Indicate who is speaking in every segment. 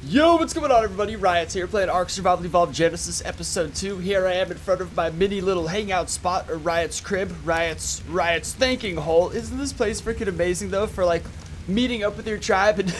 Speaker 1: Yo, what's going on everybody? Riot's here playing Ark Survival Evolved Genesis Episode 2. Here I am in front of my mini little hangout spot, or Riot's crib, Riot's thinking hole. Isn't this place freaking amazing though for like meeting up with your tribe and,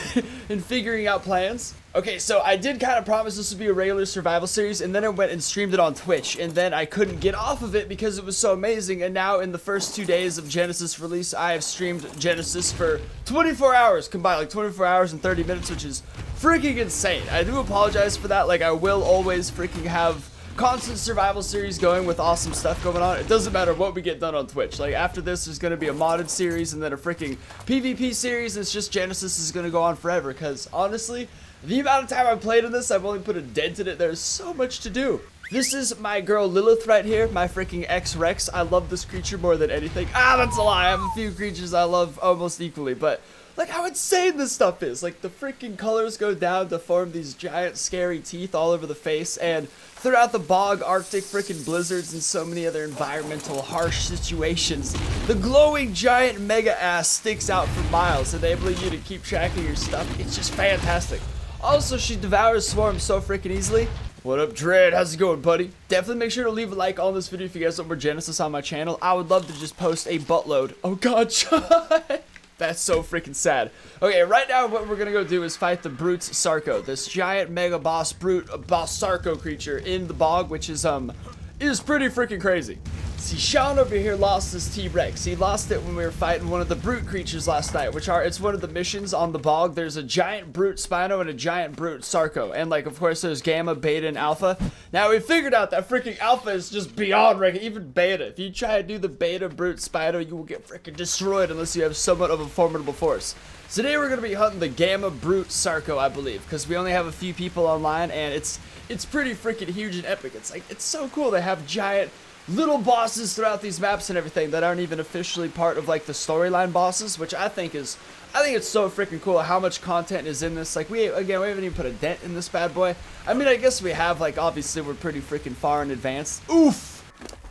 Speaker 1: and figuring out plans? Okay, so I did kind of promise this would be a regular survival series, and then I went and streamed it on Twitch, and then I couldn't get off of it because it was so amazing, and now in the first 2 days of Genesis release, I have streamed Genesis for 24 hours combined, like 24 hours and 30 minutes, which is freaking insane. I do apologize for that. Like, I will always freaking have constant survival series going with awesome stuff going on. It doesn't matter what we get done on Twitch. Like, after this, there's going to be a modded series and then a freaking PvP series. It's just Genesis is going to go on forever because, honestly, the amount of time I've played in this, I've only put a dent in it. There's so much to do. This is my girl Lilith right here, my freaking ex-Rex. I love this creature more than anything. Ah, that's a lie. I have a few creatures I love almost equally, but like how insane this stuff is. Like the freaking colors go down to form these giant scary teeth all over the face, and throughout the bog, Arctic freaking blizzards, and so many other environmental harsh situations, the glowing giant mega ass sticks out for miles, enabling you to keep track of your stuff. It's just fantastic. Also, she devours swarms so freaking easily. What up, Dread? How's it going, buddy? Definitely make sure to leave a like on this video if you guys want more Genesis on my channel. I would love to just post a buttload. Oh god, that's so freaking sad. Okay, right now what we're gonna go do is fight the brute Sarco, this giant mega boss Sarco creature in the bog, which is pretty freaking crazy. See, Sean over here lost his T-Rex. He lost it when we were fighting one of the brute creatures last night, it's one of the missions on the bog. There's a giant brute Spino and a giant brute Sarco, and like, of course, there's Gamma, Beta, and Alpha. Now, we figured out that freaking Alpha is just beyond regular, even Beta. If you try to do the Beta brute Spino, you will get freaking destroyed unless you have somewhat of a formidable force. Today, we're going to be hunting the Gamma brute Sarco, I believe, because we only have a few people online, and it's pretty freaking huge and epic. It's so cool. They have giant little bosses throughout these maps and everything that aren't even officially part of like the storyline bosses, which I think it's so freaking cool how much content is in this. Like, we haven't even put a dent in this bad boy. I mean, I guess we have, like, obviously we're pretty freaking far in advance. Oof.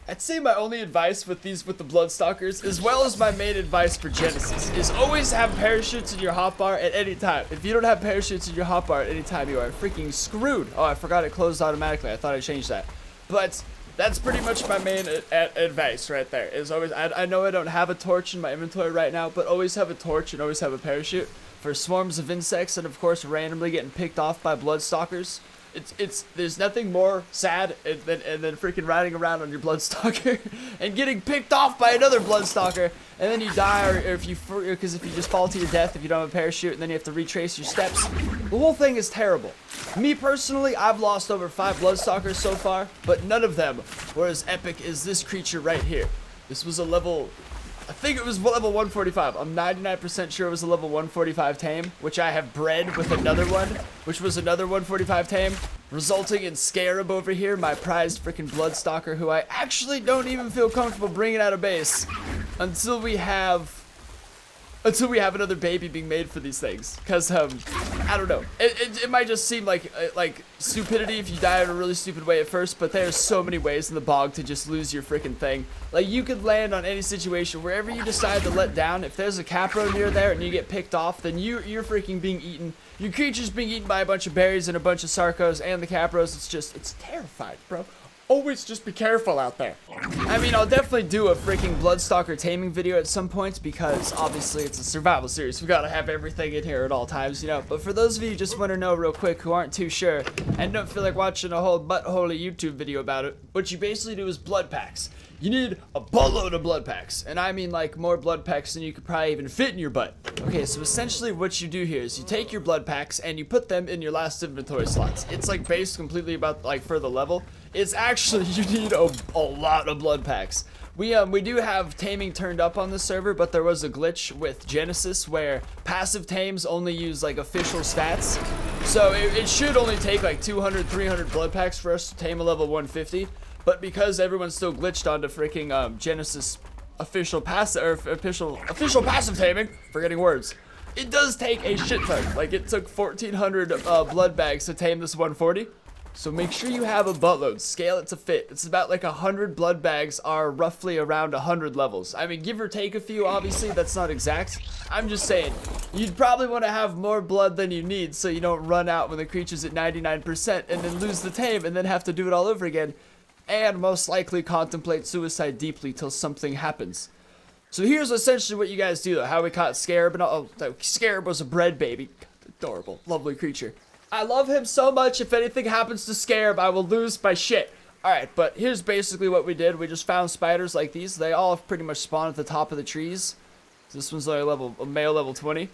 Speaker 1: I'd say my only advice with the BloodStalkers, as well as my main advice for Genesis, is always have parachutes in your hotbar at any time. If you don't have parachutes in your hotbar at any time, you are freaking screwed. Oh, I forgot it closed automatically. I thought I changed that. But that's pretty much my main advice right there. Is always, I know I don't have a torch in my inventory right now, but always have a torch and always have a parachute for swarms of insects and, of course, randomly getting picked off by BloodStalkers. There's nothing more sad than freaking riding around on your BloodStalker and getting picked off by another BloodStalker, and then you die, or if you just fall to your death if you don't have a parachute, and then you have to retrace your steps. The whole thing is terrible. Me personally, I've lost over 5 BloodStalkers so far, but none of them were as epic as this creature right here. This was a level, I think it was level 145. I'm 99% sure it was a level 145 tame, which I have bred with another one, which was another 145 tame, resulting in Scarab over here, my prized freaking BloodStalker, who I actually don't even feel comfortable bringing out of base until we have another baby being made for these things, because I don't know, it might just seem like stupidity if you die in a really stupid way at first, but there's so many ways in the bog to just lose your freaking thing. Like, you could land on any situation wherever you decide to let down. If there's a capro near there and you get picked off, then you're freaking being eaten. Your creature's being eaten by a bunch of berries and a bunch of Sarcos and the capros. It's terrifying, bro. Always just be careful out there. I mean, I'll definitely do a freaking BloodStalker taming video at some point, because obviously it's a survival series. We gotta have everything in here at all times, you know. But for those of you who just want to know real quick, who aren't too sure and don't feel like watching a whole buttholy YouTube video about it, what you basically do is blood packs. You need a buttload of blood packs, and I mean like more blood packs than you could probably even fit in your butt. Okay, so essentially what you do here is you take your blood packs and you put them in your last inventory slots. It's like based completely about like for the level. It's actually, you need a lot of blood packs. We do have taming turned up on this server, but there was a glitch with Genesis where passive tames only use like official stats. So it should only take like 200, 300 blood packs for us to tame a level 150. But because everyone's still glitched onto freaking Genesis official passive taming, forgetting words, it does take a shit ton. Like, it took 1,400 blood bags to tame this 140. So make sure you have a buttload. Scale it to fit. It's about like 100 blood bags are roughly around 100 levels. I mean, give or take a few, obviously. That's not exact. I'm just saying, you'd probably want to have more blood than you need so you don't run out when the creature's at 99% and then lose the tame and then have to do it all over again. And most likely contemplate suicide deeply till something happens. So here's essentially what you guys do, though. How we caught Scarab. And Scarab was a bread baby. Adorable, lovely creature. I love him so much. If anything happens to Scarab, I will lose my shit. Alright, but here's basically what we did. We just found spiders like these. They all pretty much spawn at the top of the trees. This one's like a male level 20.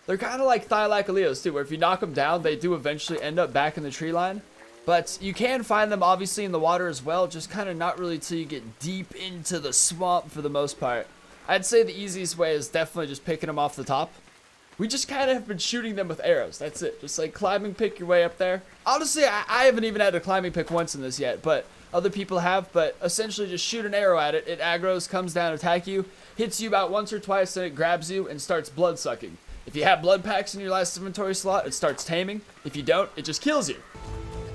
Speaker 1: They're kind of like Thylacoleos too, where if you knock them down, they do eventually end up back in the tree line. But you can find them obviously in the water as well, just kind of not really till you get deep into the swamp for the most part. I'd say the easiest way is definitely just picking them off the top. We just kind of have been shooting them with arrows. That's it. Just like climbing pick your way up there. Honestly, I haven't even had a climbing pick once in this yet, but other people have. But essentially just shoot an arrow at it. It aggroes, comes down, attack you, hits you about once or twice, then it grabs you and starts blood sucking. If you have blood packs in your last inventory slot, it starts taming. If you don't, it just kills you.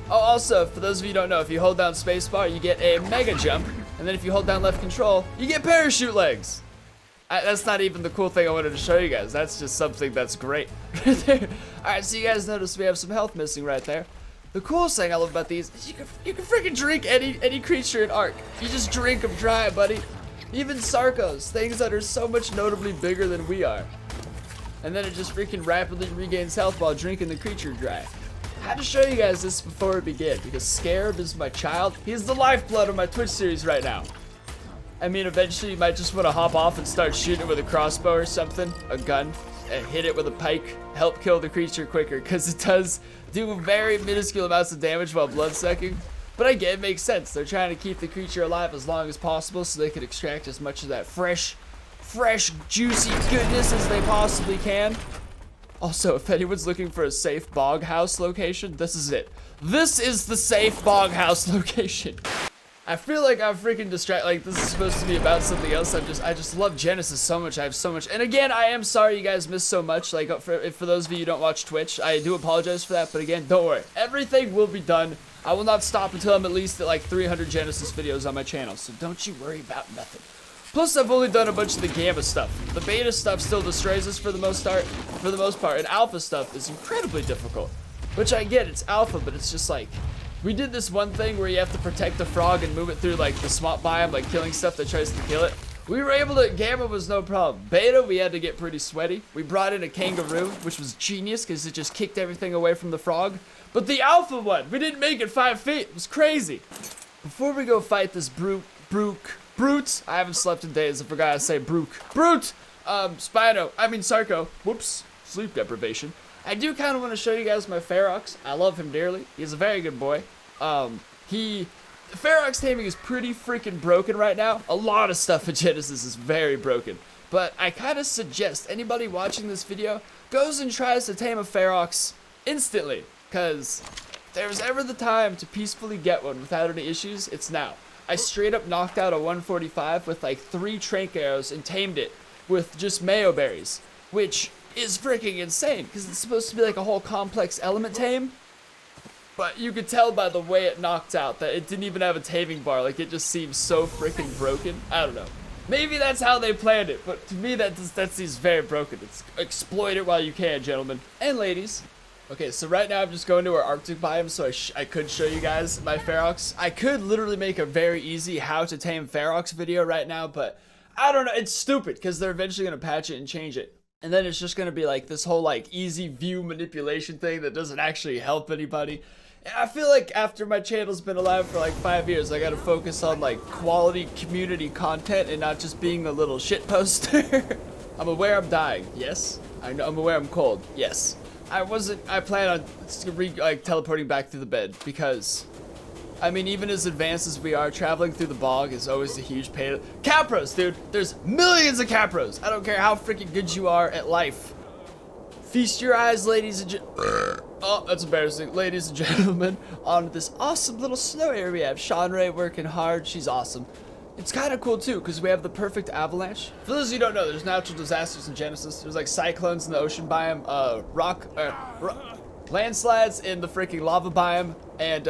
Speaker 1: Oh, also, for those of you who don't know, if you hold down spacebar, you get a mega jump. And then if you hold down left control, you get parachute legs. That's not even the cool thing I wanted to show you guys. That's just something that's great. Alright, so you guys notice we have some health missing right there. The coolest thing I love about these is you can freaking drink any creature in Ark. You just drink them dry, buddy. Even Sarcos, things that are so much notably bigger than we are. And then it just freaking rapidly regains health while drinking the creature dry. I had to show you guys this before we begin because Scarab is my child. He's the lifeblood of my Twitch series right now. I mean, eventually you might just want to hop off and start shooting with a crossbow or something, a gun, and hit it with a pike, help kill the creature quicker, because it does do very minuscule amounts of damage while blood sucking. But I get it makes sense. They're trying to keep the creature alive as long as possible so they can extract as much of that fresh, juicy goodness as they possibly can. Also, if anyone's looking for a safe bog house location, this is it. This is the safe bog house location. I feel like I'm freaking distracted. Like, this is supposed to be about something else. I just love Genesis so much. I have so much. And again, I am sorry you guys missed so much. Like, for those of you who don't watch Twitch, I do apologize for that. But again, don't worry. Everything will be done. I will not stop until I'm at least at like 300 Genesis videos on my channel. So don't you worry about nothing. Plus, I've only done a bunch of the Gamma stuff. The Beta stuff still destroys us for the most part. And Alpha stuff is incredibly difficult. Which I get, it's Alpha, but it's just like... We did this one thing where you have to protect the frog and move it through like the swamp biome, like killing stuff that tries to kill it. We were able to, Gamma was no problem. Beta, we had to get pretty sweaty. We brought in a kangaroo, which was genius because it just kicked everything away from the frog. But the Alpha one, we didn't make it 5 feet. It was crazy. Before we go fight this brute, I haven't slept in days. I forgot to say brute, Sarco. Whoops, sleep deprivation. I do kind of want to show you guys my Ferox. I love him dearly. He's a very good boy. Ferox taming is pretty freaking broken right now. A lot of stuff in Genesis is very broken. But I kind of suggest anybody watching this video goes and tries to tame a Ferox instantly. Because if there's ever the time to peacefully get one without any issues, it's now. I straight up knocked out a 145 with like 3 trank arrows and tamed it with just mayo berries. Which is freaking insane because it's supposed to be like a whole complex element tame. But you could tell by the way it knocked out that it didn't even have a taming bar. Like, it just seems so freaking broken. I don't know. Maybe that's how they planned it, but to me that seems very broken. It's exploit it while you can, gentlemen and ladies. Okay, so right now I'm just going to our Arctic biome, so I could show you guys my Ferox. I could literally make a very easy how to tame Ferox video right now, but I don't know. It's stupid because they're eventually going to patch it and change it. And then it's just going to be like this whole like easy view manipulation thing that doesn't actually help anybody. I feel like after my channel's been alive for like 5 years, I gotta focus on like quality community content and not just being a little shit poster. I'm aware I'm dying. Yes. I'm aware I'm cold. Yes. I plan on teleporting back through the bed because, I mean, even as advanced as we are, traveling through the bog is always a huge pain. Capros, dude. There's millions of Capros. I don't care how freaking good you are at life. Feast your eyes, ladies and oh, that's embarrassing. Ladies and gentlemen, on this awesome little snow area we have. Sean Ray working hard. She's awesome. It's kind of cool, too, because we have the perfect avalanche. For those of you who don't know, there's natural disasters in Genesis. There's, like, cyclones in the ocean biome, landslides in the freaking lava biome and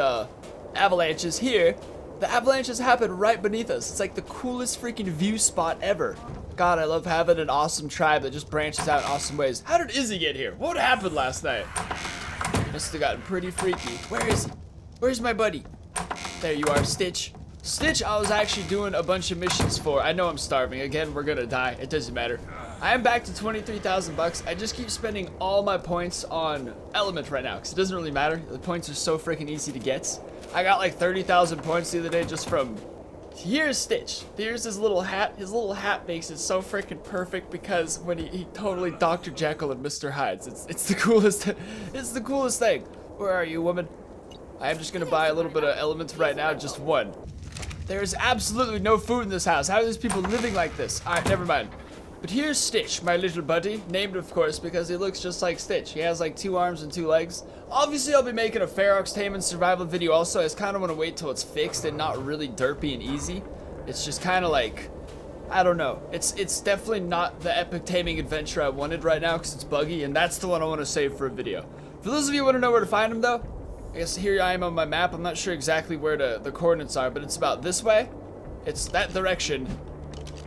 Speaker 1: avalanches here. The avalanches happen right beneath us. It's like the coolest freaking view spot ever. God, I love having an awesome tribe that just branches out in awesome ways. How did Izzy get here? What happened last night? Must have gotten pretty freaky. Where is he? Where's my buddy? There you are, Stitch. Stitch, I was actually doing a bunch of missions for. I know I'm starving. Again, we're gonna die. It doesn't matter. I am back to 23,000 bucks. I just keep spending all my points on Element right now because it doesn't really matter. The points are so freaking easy to get. I got like 30,000 points the other day just from... Here's Stitch. Here's his little hat. His little hat makes it so freaking perfect because when he totally Dr. Jekyll and Mr. Hyde. It's the coolest. It's the coolest thing. Where are you, woman? I am just gonna buy a little bit of Elements right now, just one. There's absolutely no food in this house. How are these people living like this? Alright, never mind. But here's Stitch, my little buddy. Named, of course, because he looks just like Stitch. He has like 2 arms and 2 legs. Obviously, I'll be making a Ferox Taming survival video also. I just kind of want to wait till it's fixed and not really derpy and easy. It's just kind of like, I don't know. It's definitely not the epic taming adventure I wanted right now because it's buggy, and that's the one I want to save for a video. For those of you who want to know where to find him, though, I guess here I am on my map. I'm not sure exactly where the coordinates are, but it's about this way. It's that direction.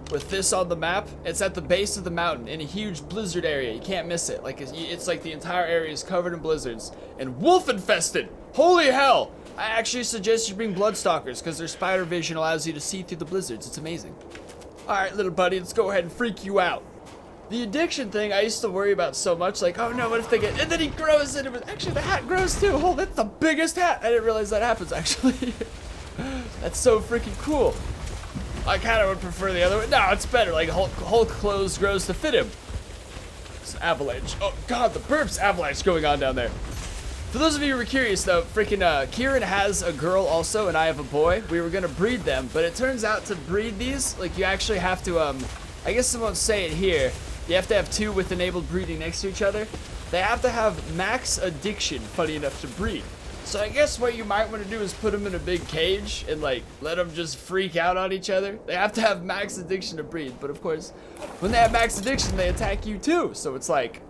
Speaker 1: With this on the map, it's at the base of the mountain in a huge blizzard area. You can't miss it. Like it's like the entire area is covered in blizzards and wolf infested. Holy hell! I actually suggest you bring BloodStalkers because their spider vision allows you to see through the blizzards. It's amazing. All right, little buddy, let's go ahead and freak you out. The addiction thing I used to worry about so much. Like, oh no, what if they get? And then he grows, and actually the hat grows too. Oh, that's the biggest hat. I didn't realize that happens actually. That's so freaking cool. I kind of would prefer the other way. No, it's better. Like, Hulk clothes grows to fit him. It's an avalanche. Oh, God, the burps avalanche going on down there. For those of you who were curious, though, freaking Kieran has a girl also, and I have a boy. We were going to breed them, but it turns out to breed these, like, you actually have to, I guess I won't say it here. You have to have 2 with enabled breeding next to each other. They have to have max addiction, funny enough, to breed. So I guess what you might want to do is put them in a big cage and like let them just freak out on each other. They have to have max addiction to breed, but of course, when they have max addiction, they attack you too. So it's like,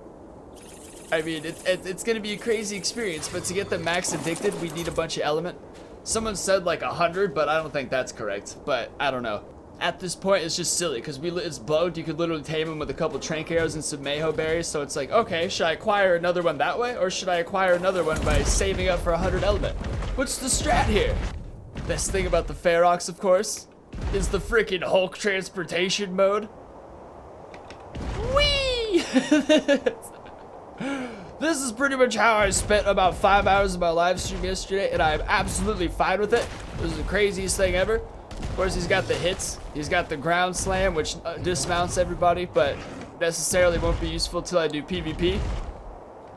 Speaker 1: I mean, it's gonna be a crazy experience, but to get them max addicted, we need a bunch of element. Someone said like 100, but I don't think that's correct, but I don't know. At this point, it's just silly because it's bugged. You could literally tame him with a couple trank arrows and some mayho berries. So it's like, okay, should I acquire another one that way, or should I acquire another one by saving up for 100 element? What's the strat here? Best thing about the Ferox, of course, is the freaking Hulk transportation mode. Whee! This is pretty much how I spent about 5 hours of my live stream yesterday, and I'm absolutely fine with it. This is the craziest thing ever. Of course, he's got the hits. He's got the ground slam, which dismounts everybody, but necessarily won't be useful till I do PvP.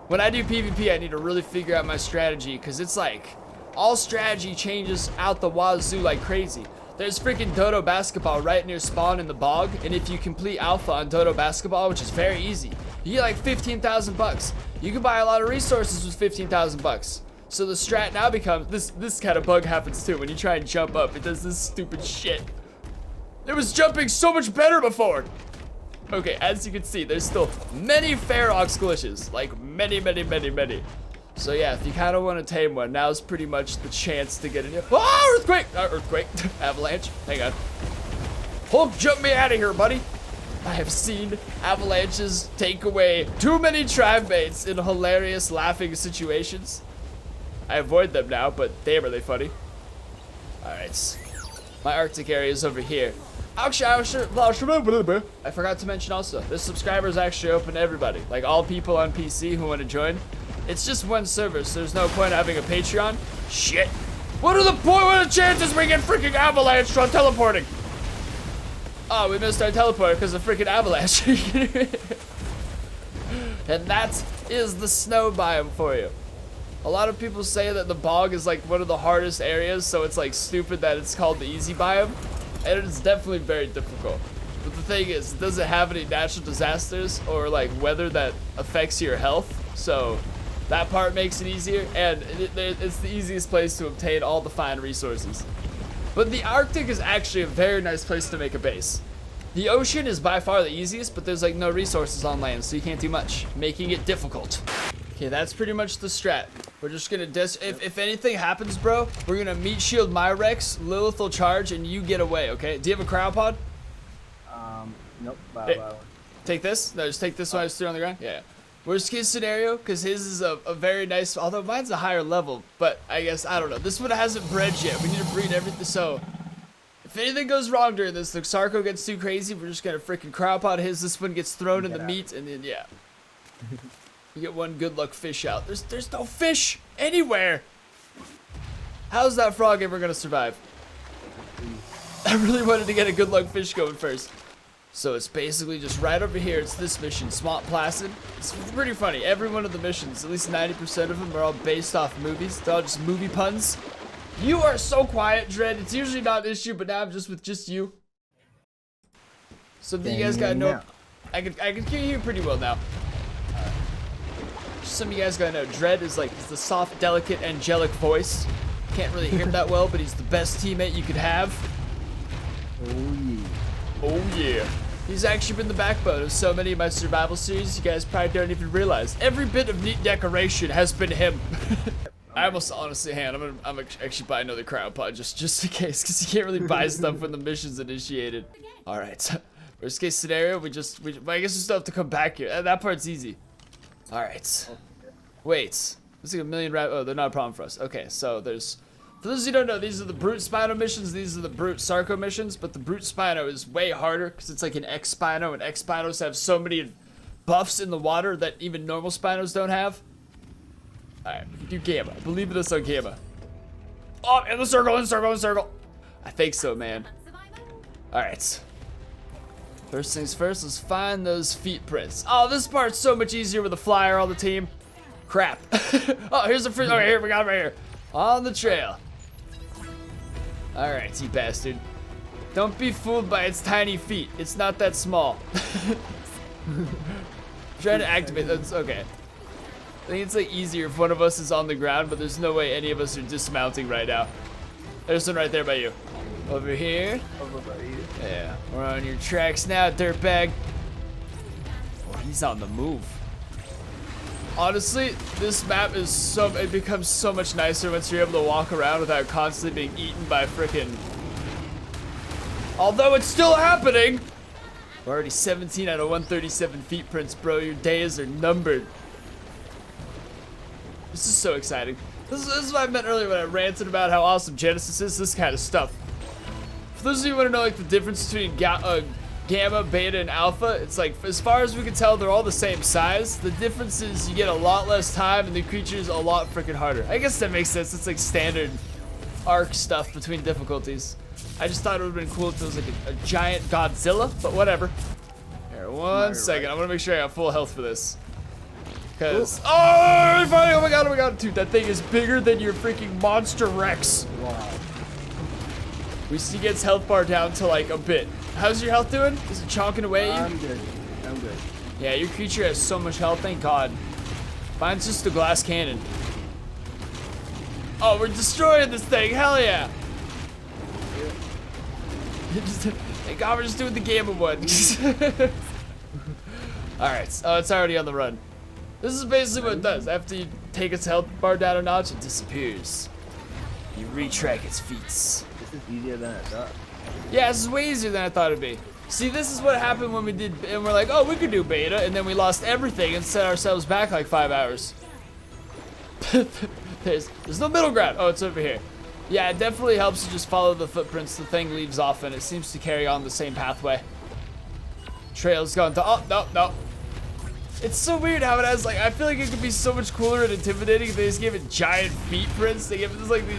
Speaker 1: When I do PvP, I need to really figure out my strategy, because it's like, all strategy changes out the wazoo like crazy. There's freaking Dodo Basketball right near spawn in the bog, and if you complete Alpha on Dodo Basketball, which is very easy, you get like 15,000 bucks. You can buy a lot of resources with 15,000 bucks. So the strat now becomes, this kind of bug happens too. When you try and jump up, it does this stupid shit. It was jumping so much better before. Okay, as you can see, there's still many Ferox glitches. Like many. So yeah, if you kind of want to tame one, now's pretty much the chance to get it. Oh, earthquake! Earthquake. Avalanche. Hang on. Hulk, jump me out of here, buddy. I have seen avalanches take away too many tribe mates in hilarious laughing situations. I avoid them now, but damn are they funny. Alright. My Arctic area is over here. I forgot to mention also, this subscriber is actually open to everybody. Like all people on PC who want to join. It's just one server, so there's no point having a Patreon. Shit. What are the chances we get freaking avalanche while teleporting? Oh, we missed our teleporter because of freaking avalanche. And that is the snow biome for you. A lot of people say that the bog is like one of the hardest areas, so it's like stupid that it's called the easy biome, and it's definitely very difficult. But the thing is, it doesn't have any natural disasters or like weather that affects your health, so that part makes it easier, and it's the easiest place to obtain all the fine resources. But the Arctic is actually a very nice place to make a base. The ocean is by far the easiest, but there's like no resources on land, so you can't do much, making it difficult. Okay, that's pretty much the strat. We're just gonna if anything happens, bro, we're gonna meat shield my Rex, Lilith will charge, and you get away, okay? Do you have a cryopod?
Speaker 2: Nope.
Speaker 1: Hey, take this? No, just take this one I just threw on the ground? Yeah. Worst case scenario, because his is a very nice, although mine's a higher level, but I guess, I don't know. This one hasn't bred yet. We need to breed everything, so if anything goes wrong during this, the Sarco gets too crazy, we're just gonna freaking cryopod his, this one gets thrown in the meat, and then, yeah. You get one good luck fish out. There's no fish anywhere. How's that frog ever gonna survive? I really wanted to get a good luck fish going first. So it's basically just right over here. It's this mission, Swamp Placid. It's pretty funny. Every one of the missions, at least 90% of them, are all based off movies. They're all just movie puns. You are so quiet, Dread. It's usually not an issue, but now I'm just with just you. So you guys gotta know. I can hear you pretty well now. Some of you guys gotta know, Dread is like, he's the soft, delicate, angelic voice. Can't really hear him that well, but he's the best teammate you could have.
Speaker 2: Oh yeah.
Speaker 1: Oh yeah. He's actually been the backbone of so many of my survival series you guys probably don't even realize. Every bit of neat decoration has been him. I almost honestly, I'm gonna actually buy another cryopod just in case, because you can't really buy stuff when the mission's initiated. Alright. Worst case scenario, I guess we still have to come back here. That part's easy. Alright. Wait. There's like a million oh, they're not a problem for us. Okay, so there's... For those of you who don't know, these are the Brute Spino missions, these are the Brute Sarco missions, but the Brute Spino is way harder, because it's like an X Spino, and X Spinos have so many buffs in the water that even normal Spinos don't have. Alright, do Gamma. I believe in us on Gamma. Oh, in the circle, in the circle, in the circle! I think so, man. Alright. First things first, let's find those feet prints. Oh, this part's so much easier with a flyer on the team. Crap. Oh, here's the first. Oh, here we got it right here. On the trail. Alright, you bastard. Don't be fooled by its tiny feet. It's not that small. Trying to activate that's okay. I think it's like easier if one of us is on the ground, but there's no way any of us are dismounting right now. There's one right there by you. Over here. Yeah, we're on your tracks now, dirtbag. Oh, he's on the move. Honestly, this map is it becomes so much nicer once you're able to walk around without constantly being eaten by frickin'. Although it's still happening. We're already 17 out of 137 feet prints, bro. Your days are numbered. This is so exciting. This is what I meant earlier when I ranted about how awesome Genesis is. This kind of stuff. For those of you who want to know like the difference between Gamma, Beta, and Alpha, it's like, as far as we can tell, they're all the same size. The difference is you get a lot less time and the creature's a lot freaking harder. I guess that makes sense. It's like standard arc stuff between difficulties. I just thought it would have been cool if it was like a giant Godzilla, but whatever. Here, one second. I want to make sure I have full health for this. Because, oh my god, dude, that thing is bigger than your freaking monster Rex.
Speaker 2: Wow.
Speaker 1: We see gets health bar down to like a bit. How's your health doing? Is it chonking away at you?
Speaker 2: I'm good. I'm good.
Speaker 1: Yeah, your creature has so much health, thank god. Mine's just a glass cannon. Oh, we're destroying this thing, hell yeah. Thank god we're just doing the Gamma one. Alright, oh, it's already on the run. This is basically what it does. After you take its health bar down a notch, it disappears. You retrack its feet.
Speaker 2: This is easier than I thought.
Speaker 1: Yeah, this is way easier than I thought it'd be. See, this is what happened when we did, and we're like, oh, we could do beta, and then we lost everything and set ourselves back like 5 hours. There's no middle ground. Oh, it's over here. Yeah, it definitely helps to just follow the footprints the thing leaves off, and it seems to carry on the same pathway. Trail's going to, oh, no. It's so weird how it has, like, I feel like it could be so much cooler and intimidating if they just gave it giant feet prints. They give it just like these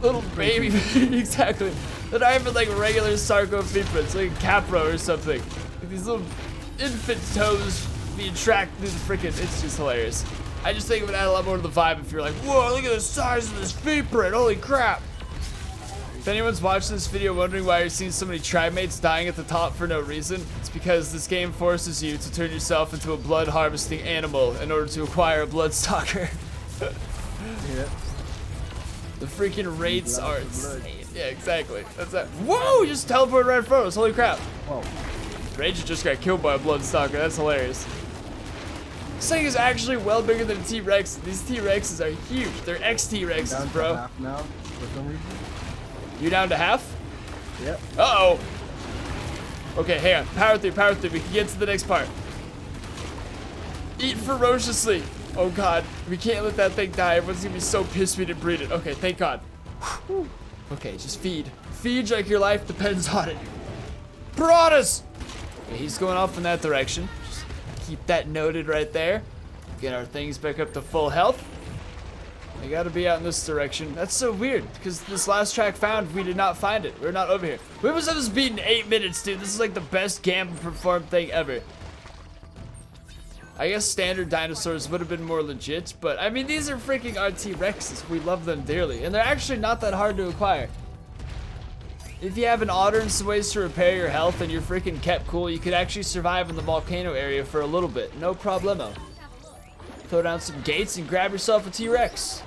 Speaker 1: little baby exactly. They're not even like regular Sarco feet prints, like Capro or something. Like these little infant toes being tracked through the frickin', it's just hilarious. I just think it would add a lot more to the vibe if you're like, whoa, look at the size of this feet print, holy crap. If anyone's watching this video wondering why you're seeing so many trimates dying at the top for no reason, it's because this game forces you to turn yourself into a blood harvesting animal in order to acquire a BloodStalker.
Speaker 2: Yeah.
Speaker 1: The freaking rates are insane. Yeah, exactly. That's that. Whoa! You just teleported right in front of us. Holy crap.
Speaker 2: Whoa.
Speaker 1: Ranger just got killed by a BloodStalker. That's hilarious. This thing is actually well bigger than a T-Rex. These T-Rexes are huge. They're X-T-Rexes,
Speaker 2: Down to
Speaker 1: bro.
Speaker 2: half now, for some reason.
Speaker 1: You down to half?
Speaker 2: Yep.
Speaker 1: Uh-oh. Okay, hang on. Power through. We can get to the next part. Eat ferociously. Oh, God. We can't let that thing die. Everyone's gonna be so pissed we didn't breed it. Okay, thank God. Okay, just feed. Feed like your life depends on it. Piranhas! Okay, he's going off in that direction. Just keep that noted right there. Get our things back up to full health. I gotta be out in this direction. That's so weird, because this last track found, we did not find it. We're not over here. We must have this beat in 8 minutes, dude. This is like the best gamble performed thing ever. I guess standard dinosaurs would have been more legit, but I mean, these are freaking T-Rexes. We love them dearly, and they're actually not that hard to acquire. If you have an otter and some ways to repair your health and you're freaking kept cool, you could actually survive in the volcano area for a little bit. No problemo. Throw down some gates and grab yourself a T-Rex.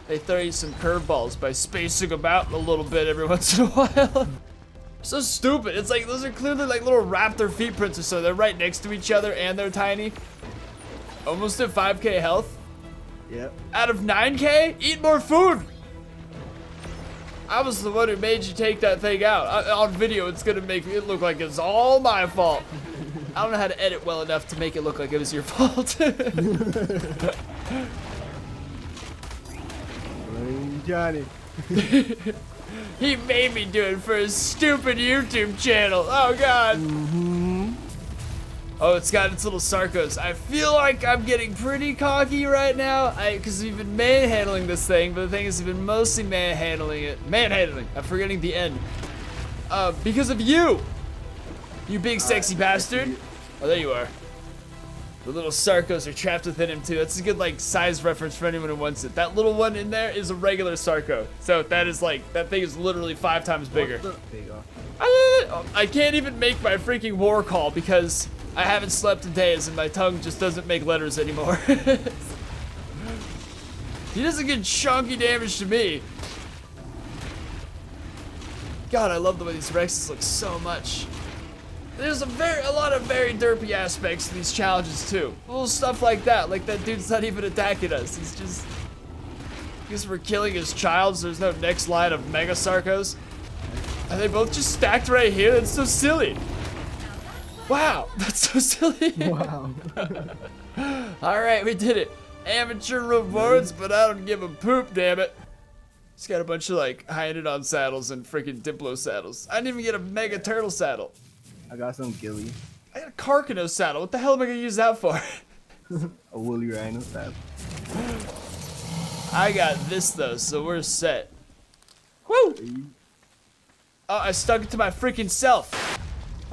Speaker 1: They throw you some curveballs by spacing about a little bit every once in a while. So stupid. It's like, those are clearly like little raptor feet prints or so. They're right next to each other and they're tiny. Almost at 5k health.
Speaker 2: Yep.
Speaker 1: Out of 9k? Eat more food. I was the one who made you take that thing out. On video, it's gonna make it look like it's all my fault. I don't know how to edit well enough to make it look like it was your fault.
Speaker 2: Johnny.
Speaker 1: He made me do it for his stupid YouTube channel. Oh, God. Oh, it's got its little Sarcos. I feel like I'm getting pretty cocky right now. Because we've been manhandling this thing, but the thing is, we've been mostly manhandling it. Manhandling. I'm forgetting the end. Because of you. You big sexy bastard. Oh, there you are. The little Sarcos are trapped within him, too. That's a good, like, size reference for anyone who wants it. That little one in there is a regular Sarco. So that is, like, that thing is literally 5 times bigger.
Speaker 2: There you go.
Speaker 1: I can't even make my freaking war call because I haven't slept in days and my tongue just doesn't make letters anymore. He doesn't get chunky damage to me. God, I love the way these Rexes look so much. There's a lot of very derpy aspects to these challenges too. Little stuff like that dude's not even attacking us. He's just, because we're killing his child, so there's no next line of Mega Sarcos. And they both just stacked right here. That's so silly. Wow, that's so silly.
Speaker 2: Wow.
Speaker 1: All right, we did it. Amateur rewards, but I don't give a poop, damn it. He's got a bunch of like Hyanodon saddles and freaking Diplo saddles. I didn't even get a Mega Turtle saddle.
Speaker 2: I got some ghillie.
Speaker 1: I got a Carcano saddle. What the hell am I gonna use that for?
Speaker 2: A woolly rhino saddle.
Speaker 1: I got this though, so we're set. Woo! Oh, I stuck it to my freaking self.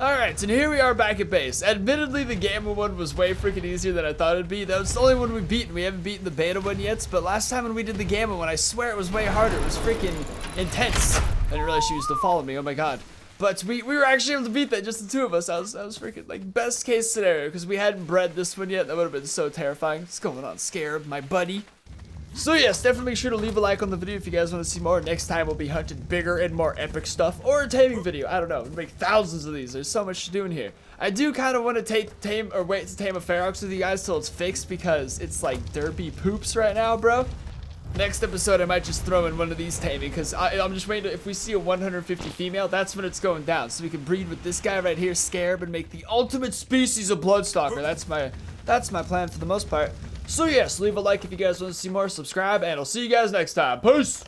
Speaker 1: Alright, so here we are back at base. Admittedly, the Gamma one was way freaking easier than I thought it'd be. That was the only one we've beaten. We haven't beaten the Beta one yet, but last time when we did the Gamma one, I swear it was way harder. It was freaking intense. I didn't realize she was to follow me. Oh my god. But we were actually able to beat that, just the two of us. I was freaking, like, best case scenario, because we hadn't bred this one yet. That would have been so terrifying. What's going on, Scarab, my buddy? So yes, definitely make sure to leave a like on the video if you guys want to see more. Next time we'll be hunting bigger and more epic stuff, or a taming video. I don't know. We'll make thousands of these. There's so much to do in here. I do kind of want to tame a Ferox with you guys till it's fixed, because it's like derpy poops right now, bro. Next episode, I might just throw in one of these taming, because I'm just waiting to, if we see a 150 female, that's when it's going down. So we can breed with this guy right here, Scarab, and make the ultimate species of BloodStalker. That's my plan for the most part. So yes, leave a like if you guys want to see more, subscribe, and I'll see you guys next time. Peace!